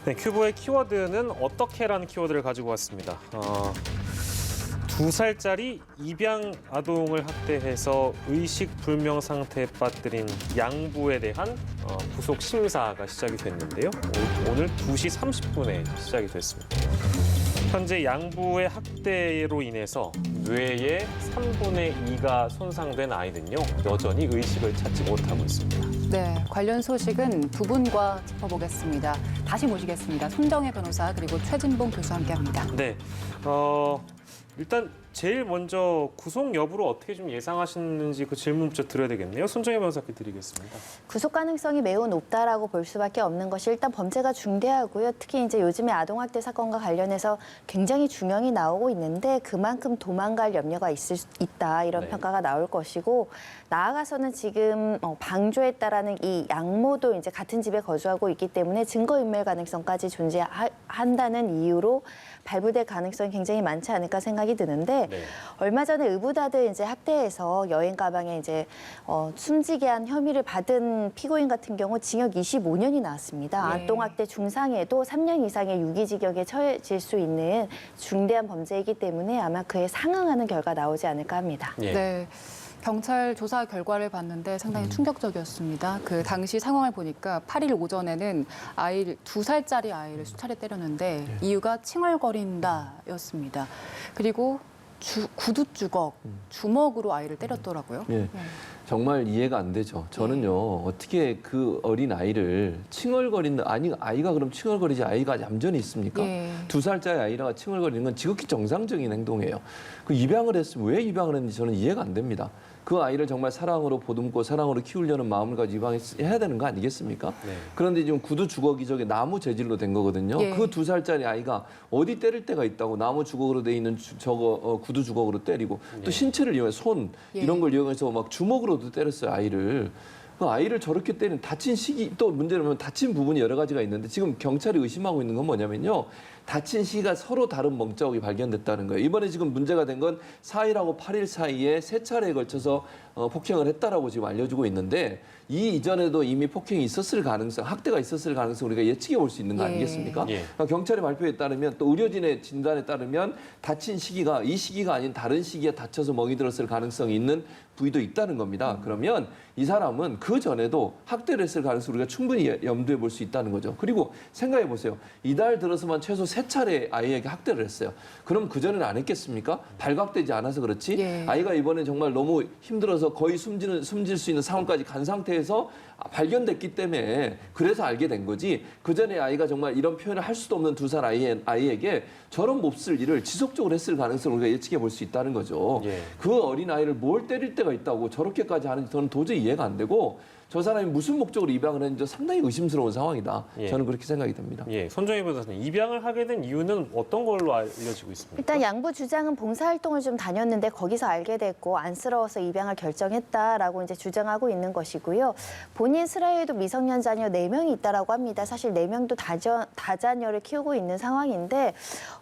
네, 큐브의 키워드는 어떻게라는 키워드를 가지고 왔습니다. 2살짜리 입양 아동을 학대해서 의식 불명 상태에 빠뜨린 양부에 대한 구속 심사가 시작이 됐는데요. 오늘 2시 30분에 시작이 됐습니다. 현재 양부의 학대로 인해서 뇌의 3분의 2가 손상된 아이는요, 여전히 의식을 찾지 못하고 있습니다. 네, 관련 소식은 두 분과 짚어보겠습니다. 다시 모시겠습니다. 손정혜 변호사 그리고 최진봉 교수와 함께합니다. 네, 일단 제일 먼저 구속 여부를 어떻게 좀 예상하시는지 그 질문부터 드려야 되겠네요. 손정혜 변호사께 드리겠습니다. 구속 가능성이 매우 높다라고 볼 수밖에 없는 것이 일단 범죄가 중대하고요. 특히 이제 요즘에 아동학대 사건과 관련해서 굉장히 중형이 나오고 있는데 그만큼 도망갈 염려가 있다 이런 네. 평가가 나올 것이고 나아가서는 지금 방조했다라는 이 양모도 이제 같은 집에 거주하고 있기 때문에 증거인멸 가능성까지 존재한다는 이유로 발부될 가능성이 굉장히 많지 않을까 생각이 드는데 네. 얼마 전에 의붓아들 이제 학대해서 여행 가방에 이제 숨지게 한 혐의를 받은 피고인 같은 경우 징역 25년이 나왔습니다. 네. 아동학대 중상에도 3년 이상의 유기징역에 처해질 수 있는 중대한 범죄이기 때문에 아마 그에 상응하는 결과 나오지 않을까 합니다. 예. 네. 경찰 조사 결과를 봤는데 상당히 충격적이었습니다. 그 당시 상황을 보니까 8일 오전에는 2살짜리 아이를 수차례 때렸는데 이유가 칭얼거린다였습니다. 그리고 구두 주걱, 주먹으로 아이를 때렸더라고요. 예, 정말 이해가 안 되죠. 저는요, 어떻게 그 어린 아이를 칭얼거리는, 아이가 그럼 칭얼거리지 아이가 얌전히 있습니까? 예. 2살짜리 아이가 칭얼거리는 건 지극히 정상적인 행동이에요. 그 입양을 했으면 왜 입양을 했는지 저는 이해가 안 됩니다. 그 아이를 정말 사랑으로 보듬고 사랑으로 키우려는 마음을 가지고 입양해야 되는 거 아니겠습니까? 네. 그런데 지금 구두 주걱이 저게 나무 재질로 된 거거든요. 예. 그 2살짜리 아이가 어디 때릴 데가 있다고 나무 주걱으로 돼 있는 구두 주걱으로 때리고 또 신체를 이용해 손 예. 이런 걸 이용해서 막 주먹으로도 때렸어요, 아이를. 그 아이를 저렇게 때리는 다친 시기, 또 문제는 보면 다친 부분이 여러 가지가 있는데 지금 경찰이 의심하고 있는 건 뭐냐면요. 다친 시기가 서로 다른 멍자국이 발견됐다는 거예요. 이번에 지금 문제가 된 건 4일하고 8일 사이에 3차례에 걸쳐서 폭행을 했다라고 지금 알려지고 있는데 이 이전에도 이미 폭행이 있었을 가능성, 학대가 있었을 가능성 우리가 예측해 볼 수 있는 거 예. 아니겠습니까? 예. 그러니까 경찰의 발표에 따르면 또 의료진의 진단에 따르면 다친 시기가 이 시기가 아닌 다른 시기에 다쳐서 멍이 들었을 가능성이 있는 부위도 있다는 겁니다. 그러면 이 사람은 그 전에도 학대를 했을 가능성을 우리가 충분히 염두에 볼 수 있다는 거죠. 그리고 생각해 보세요. 이달 들어서만 최소 3차례 아이에게 학대를 했어요. 그럼 그전에는 안 했겠습니까? 발각되지 않아서 그렇지. 예. 아이가 이번에 정말 너무 힘들어서 거의 숨질 수 있는 상황까지 간 상태에서 발견됐기 때문에 그래서 알게 된 거지. 그전에 아이가 정말 이런 표현을 할 수도 없는 2살 아이에게 저런 몹쓸 일을 지속적으로 했을 가능성을 우리가 예측해 볼 수 있다는 거죠. 예. 그 어린 아이를 뭘 때릴 데가 있다고 저렇게까지 하는지 저는 도저히 이해가 안 되고 저 사람이 무슨 목적으로 입양을 했는지 상당히 의심스러운 상황이다. 예. 저는 그렇게 생각이 듭니다. 예, 손정혜 변호사님, 입양을 하게 된 이유는 어떤 걸로 알려지고 있습니까? 일단 양부 주장은 봉사활동을 좀 다녔는데 거기서 알게 됐고 안쓰러워서 입양을 결정했다라고 이제 주장하고 있는 것이고요. 본인 슬하에도 미성년 자녀 4명이 있다라고 합니다. 사실 4명도 다자녀를 키우고 있는 상황인데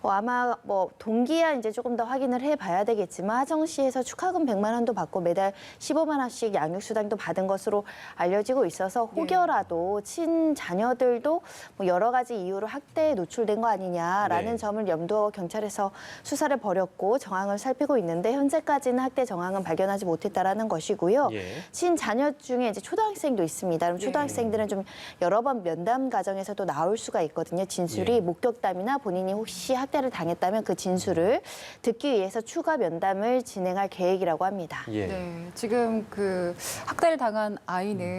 아마 뭐 동기야 이제 조금 더 확인을 해봐야 되겠지만 하정시에서 축하금 100만 원도 받고 매달 15만 원씩 양육수당도 받은 것으로 알려지고 있어서 혹여라도 친자녀들도 뭐 여러 가지 이유로 학대에 노출된 거 아니냐라는 네. 점을 염두어 경찰에서 수사를 벌였고 정황을 살피고 있는데 현재까지는 학대 정황은 발견하지 못했다라는 것이고요. 예. 친자녀 중에 이제 초등학생도 있습니다. 그럼 초등학생들은 좀 여러 번 면담 과정에서도 나올 수가 있거든요. 진술이 예. 목격담이나 본인이 혹시 학대를 당했다면 그 진술을 듣기 위해서 추가 면담을 진행할 계획이라고 합니다. 예. 네, 지금 그 학대를 당한 아이는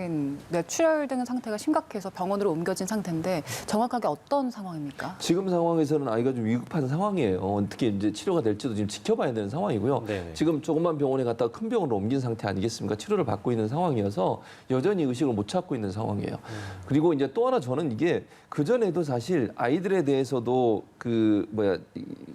뇌출혈 등 상태가 심각해서 병원으로 옮겨진 상태인데 정확하게 어떤 상황입니까? 지금 상황에서는 아이가 좀 위급한 상황이에요. 어떻게 이제 치료가 될지도 지금 지켜봐야 되는 상황이고요. 네네. 지금 조그만 병원에 갔다가 큰 병원으로 옮긴 상태 아니겠습니까? 치료를 받고 있는 상황이어서 여전히 의식을 못 찾고 있는 상황이에요. 그리고 이제 또 하나 저는 이게 그전에도 사실 아이들에 대해서도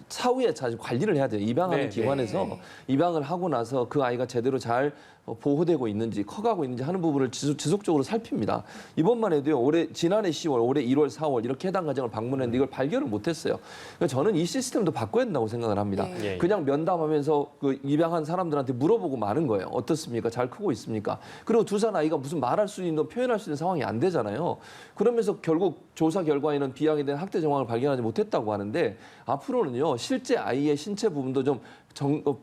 사후에 사실 관리를 해야 돼요. 입양하는 네, 기관에서 네. 입양을 하고 나서 그 아이가 제대로 잘 보호되고 있는지 커가고 있는지 하는 부분을 지속적으로 살핍니다. 이번만 해도요. 지난해 10월, 올해 1월, 4월 이렇게 해당 가정을 방문했는데 이걸 발견을 못했어요. 그러니까 저는 이 시스템도 바꿔야 된다고 생각을 합니다. 네. 그냥 면담하면서 그 입양한 사람들한테 물어보고 마는 거예요. 어떻습니까? 잘 크고 있습니까? 그리고 두산 아이가 무슨 말할 수 있는 표현할 수 있는 상황이 안 되잖아요. 그러면서 결국 조사 결과에는 비양에 대한 학대 정황을 발견하지 못했다고 하는데 앞으로는요. 실제 아이의 신체 부분도 좀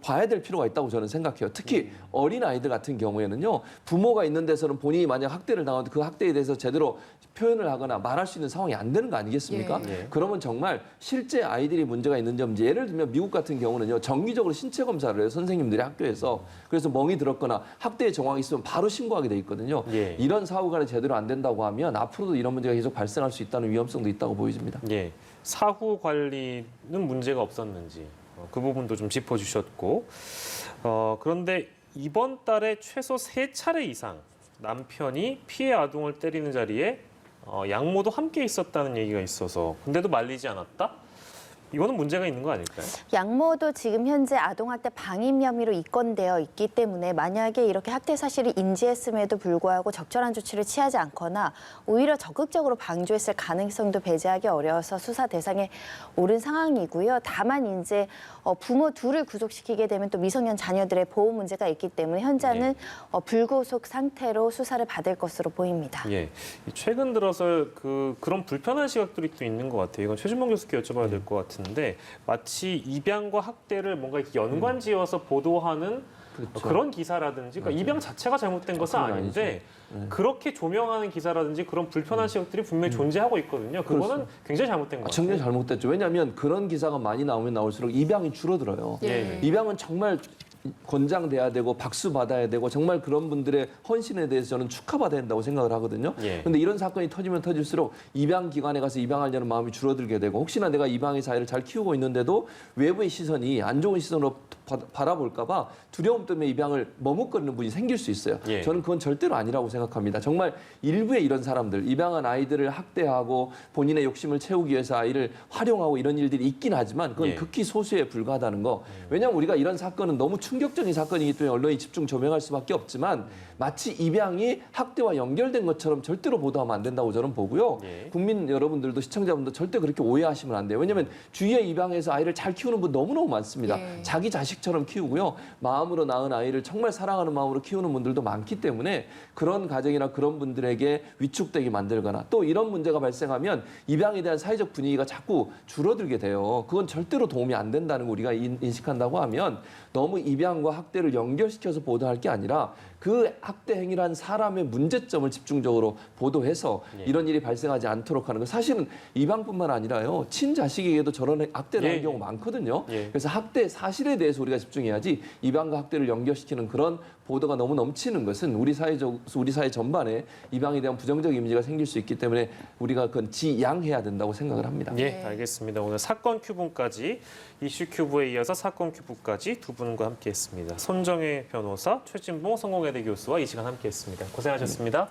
봐야 될 필요가 있다고 저는 생각해요. 특히 어린 아이들 같은 경우에는요. 부모가 있는 데서는 본인이 만약 학대를 당하면 그 학대에 대해서 제대로 표현을 하거나 말할 수 있는 상황이 안 되는 거 아니겠습니까? 예. 그러면 정말 실제 아이들이 문제가 있는지 없는지 예를 들면 미국 같은 경우는요. 정기적으로 신체 검사를 해요. 선생님들이 학교에서. 그래서 멍이 들었거나 학대의 정황이 있으면 바로 신고하게 돼 있거든요. 예. 이런 사후관이 제대로 안 된다고 하면 앞으로도 이런 문제가 계속 발생할 수 있다는 위험성도 있다고 보여집니다. 예, 사후 관리는 문제가 없었는지 그 부분도 좀 짚어주셨고 그런데 이번 달에 최소 3차례 이상 남편이 피해 아동을 때리는 자리에 양모도 함께 있었다는 얘기가 있어서 근데도 말리지 않았다? 이거는 문제가 있는 거 아닐까요? 양모도 지금 현재 아동학대 방임 혐의로 입건되어 있기 때문에 만약에 이렇게 학대 사실을 인지했음에도 불구하고 적절한 조치를 취하지 않거나 오히려 적극적으로 방조했을 가능성도 배제하기 어려워서 수사 대상에 오른 상황이고요. 다만 이제 부모 둘을 구속시키게 되면 또 미성년 자녀들의 보호 문제가 있기 때문에 현재는 불구속 상태로 수사를 받을 것으로 보입니다. 예, 최근 들어서 그런 불편한 시각들이 또 있는 것 같아요. 이건 최준봉 교수께 여쭤봐야 될 것 같은데 마치 입양과 학대를 뭔가 이렇게 연관지어서 보도하는 그렇죠. 그런 기사라든지 그러니까 입양 자체가 잘못된 것은 그건 아닌데 네. 그렇게 조명하는 기사라든지 그런 불편한 시각들이 분명히 존재하고 있거든요. 그거는 굉장히 잘못된 것 같아요. 정말 잘못됐죠. 왜냐하면 그런 기사가 많이 나오면 나올수록 입양이 줄어들어요. 예. 입양은 정말 권장돼야 되고 박수 받아야 되고 정말 그런 분들의 헌신에 대해서 저는 축하받아야 된다고 생각을 하거든요. 그런데 이런 사건이 터지면 터질수록 입양 기관에 가서 입양하려는 마음이 줄어들게 되고 혹시나 내가 입양의 사회를 잘 키우고 있는데도 외부의 시선이 안 좋은 시선으로 바라볼까 봐 두려움 때문에 입양을 머뭇거리는 분이 생길 수 있어요. 예. 저는 그건 절대로 아니라고 생각합니다. 정말 일부의 이런 사람들, 입양한 아이들을 학대하고 본인의 욕심을 채우기 위해서 아이를 활용하고 이런 일들이 있긴 하지만 그건 예. 극히 소수에 불과하다는 거. 왜냐하면 우리가 이런 사건은 너무 충격적인 사건이기 때문에 언론이 집중 조명할 수밖에 없지만 마치 입양이 학대와 연결된 것처럼 절대로 보도하면 안 된다고 저는 보고요. 예. 국민 여러분들도 시청자분도 절대 그렇게 오해하시면 안 돼요. 왜냐하면 주위에 입양해서 아이를 잘 키우는 분 너무너무 많습니다. 예. 자기 자식처럼 키우고요. 마음으로 낳은 아이를 정말 사랑하는 마음으로 키우는 분들도 많기 때문에 그런 가정이나 그런 분들에게 위축되게 만들거나 또 이런 문제가 발생하면 입양에 대한 사회적 분위기가 자꾸 줄어들게 돼요. 그건 절대로 도움이 안 된다는 거 우리가 인식한다고 하면 너무 입양과 학대를 연결시켜서 보도할 게 아니라 그 학대 행위란 사람의 문제점을 집중적으로 보도해서 이런 일이 발생하지 않도록 하는 거. 사실은 입양뿐만 아니라요. 친자식에게도 저런 학대를 하는 경우가 많거든요. 그래서 학대 사실에 대해서 우리가 집중해야지 입양과 학대를 연결시키는 그런 보도가 너무 넘치는 것은 우리 사회 전반에 입양에 대한 부정적 이미지가 생길 수 있기 때문에 우리가 그건 지양해야 된다고 생각을 합니다. 예, 알겠습니다. 오늘 사건 큐브까지 이슈 큐브에 이어서 사건 큐브까지 두 분과 함께했습니다. 손정혜 변호사, 최진봉 성공회대 교수와 이 시간 함께했습니다. 고생하셨습니다.